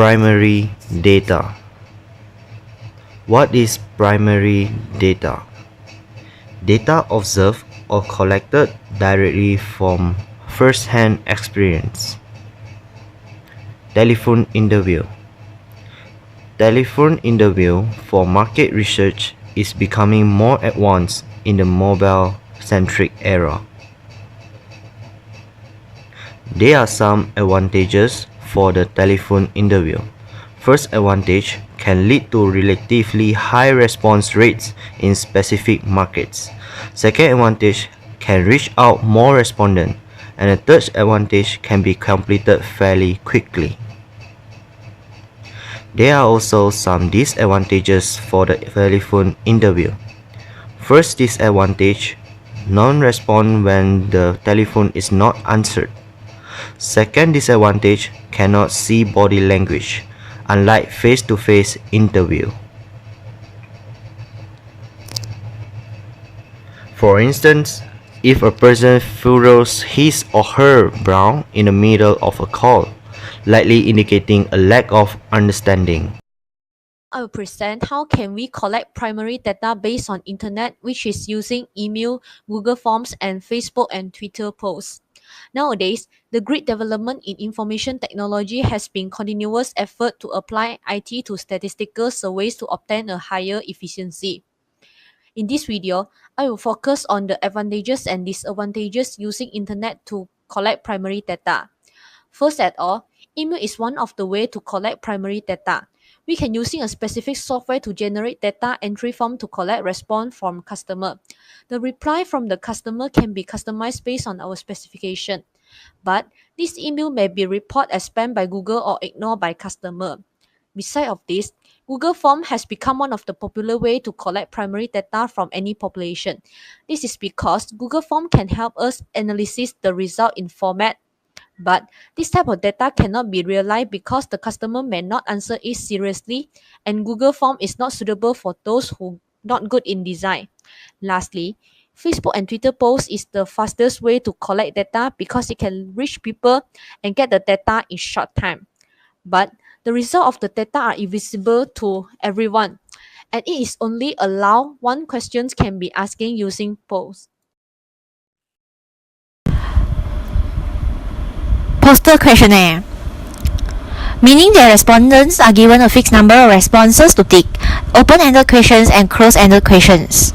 Primary data. What is primary data? Data observed or collected directly from first-hand experience. Telephone interview. Telephone interview for market research is becoming more advanced in the mobile-centric era. There are some advantages for the telephone interview. First advantage can lead to relatively high response rates in specific markets. Second advantage can reach out more respondents. And the third advantage can be completed fairly quickly. There are also some disadvantages for the telephone interview. First disadvantage, non-response when the telephone is not answered. Second disadvantage, cannot see body language, unlike face-to-face interview. For instance, if a person furrows his or her brow in the middle of a call, likely indicating a lack of understanding. I will present how can we collect primary data based on internet, which is using email, Google Forms, and Facebook and Twitter posts. Nowadays, the great development in information technology has been continuous effort to apply IT to statistical surveys to obtain a higher efficiency. In this video, I will focus on the advantages and disadvantages using internet to collect primary data. First at all, email is one of the ways to collect primary data. We can using a specific software to generate data entry form to collect response from customer. The reply from the customer can be customized based on our specification. But this email may be reported as spam by Google or ignored by customer. Besides of this, Google Form has become one of the popular way to collect primary data from any population. This is because Google Form can help us analyze the result in format. But this type of data cannot be realized because the customer may not answer it seriously, and Google Form is not suitable for those who not good in design. Lastly, Facebook and Twitter posts is the fastest way to collect data because it can reach people and get the data in short time. But the result of the data are invisible to everyone, and it is only allowed one questions can be asking using posts. Poster questionnaire, meaning the respondents are given a fixed number of responses to tick, open-ended questions and closed-ended questions.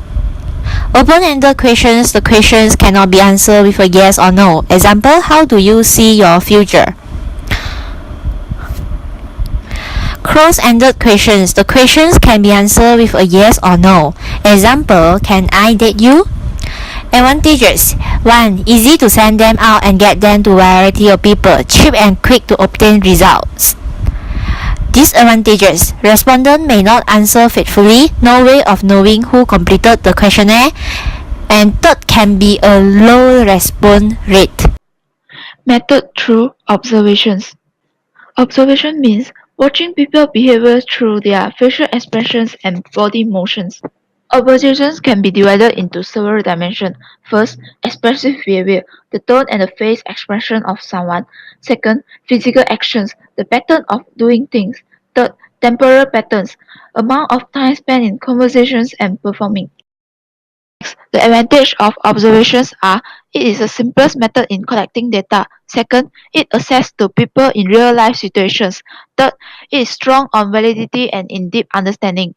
Open-ended questions, the questions cannot be answered with a yes or no. Example, how do you see your future? Closed-ended questions, the questions can be answered with a yes or no. Example, can I date you? Advantages: 1. Easy to send them out and get them to a variety of people, cheap and quick to obtain results. Disadvantages: respondent may not answer faithfully, no way of knowing who completed the questionnaire, and third can be a low response rate. Method through observations. Observation means watching people's behavior through their facial expressions and body motions. Observations can be divided into several dimensions. First, expressive behavior, the tone and the face expression of someone. Second, physical actions, the pattern of doing things. Third, temporal patterns, amount of time spent in conversations and performing. The advantage of observations are it is the simplest method in collecting data. Second, it assesses to people in real-life situations. Third, it is strong on validity and in-depth understanding.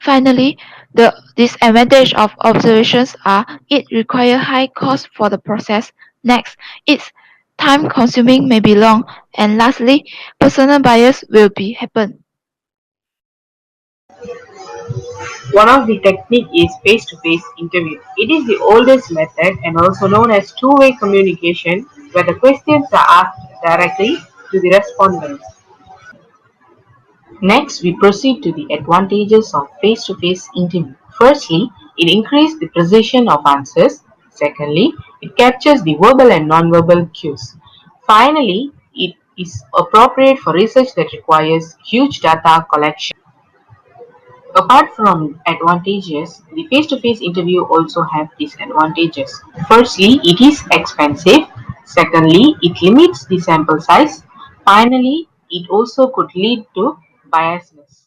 Finally, the disadvantage of observations are it requires high cost for the process. Next, it's time-consuming may be long. And lastly, personal bias will be happen. One of the technique is face-to-face interview. It is the oldest method and also known as two-way communication where the questions are asked directly to the respondents. Next, we proceed to the advantages of face-to-face interview. Firstly, it increases the precision of answers. Secondly, it captures the verbal and non-verbal cues. Finally, it is appropriate for research that requires huge data collection. Apart from advantages, the face-to-face interview also have disadvantages. Firstly, it is expensive. Secondly, it limits the sample size. Finally, it also could lead to biasness.